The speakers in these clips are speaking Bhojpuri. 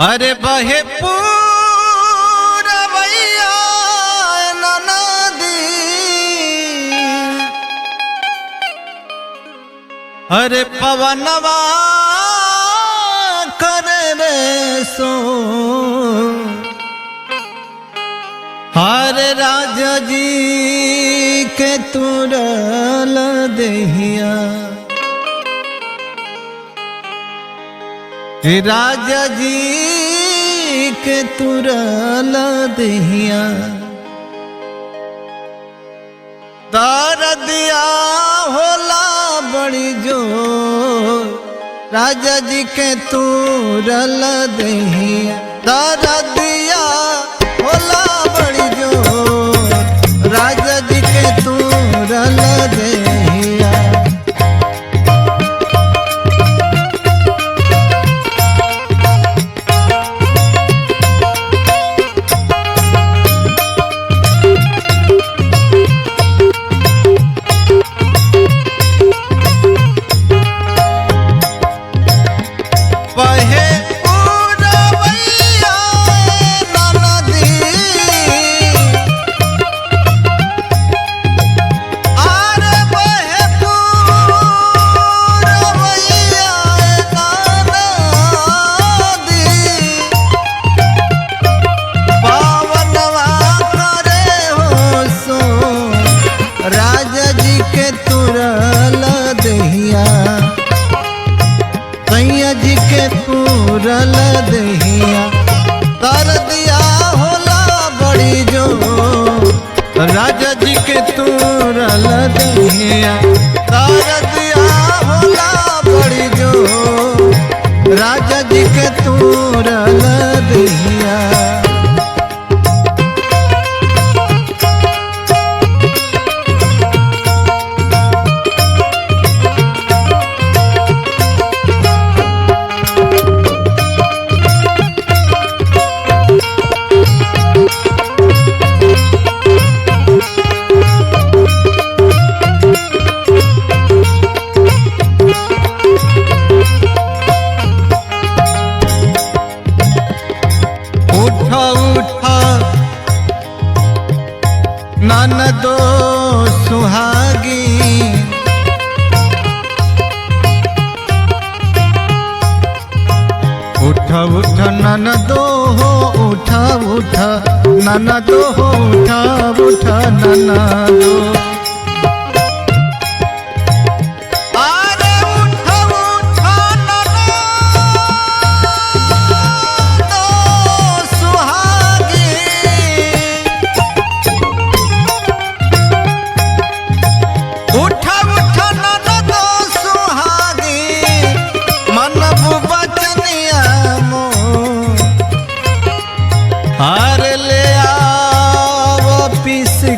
अरे बहे पूरवैया नदी, अरे पवनवा करे रे सो, हरे राजा जी के तुरल देहिया, राजा जी के तुरल देहिया, दर्दिया होला बड़ी जोर, राजा जी के तुरल देहिया, दर्दिया होला बड़ी जोर, राजा जी के तुरल देहिया। राजा जी के तुरल देहिया, सैया जी के तुरल देहिया, दर्दिया होला बड़ी जोर, राजा जी के तुरल देहिया, दर्दिया होला बड़ी जोर, राजा जी के तुरल देहिया। ननदो सुहागी, उठ उठ ननदो हो, उठ उठ ननदो हो, उठ उठ ननदो,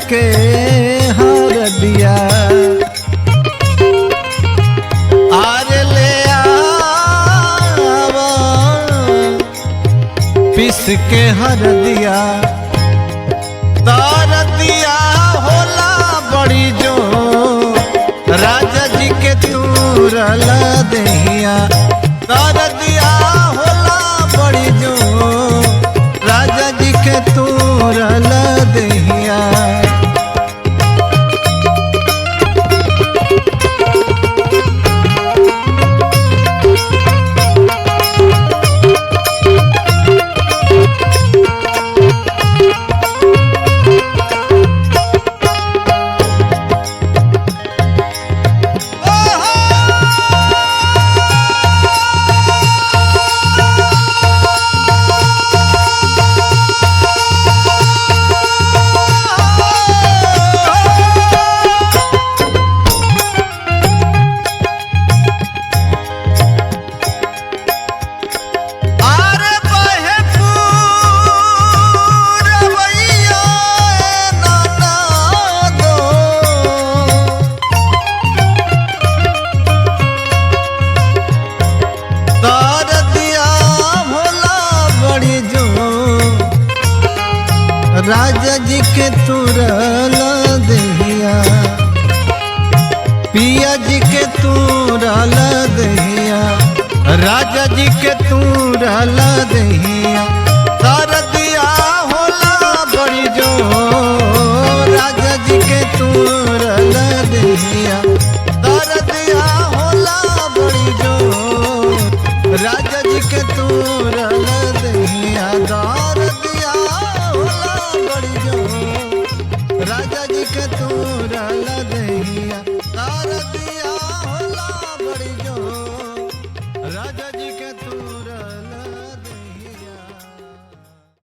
के हर दिया, आर ले आवा पिस के हर दिया, दर्दिया होला बड़ी जोर, राजा जी के तुरल देहिया, दर्दिया होला बड़ी जोर, राजा जी के तुरल देहिया। राजा जी के तुरल देहिया, पिया जी के तुरल देहिया, राजा जी के तूरला दहिया तर दिया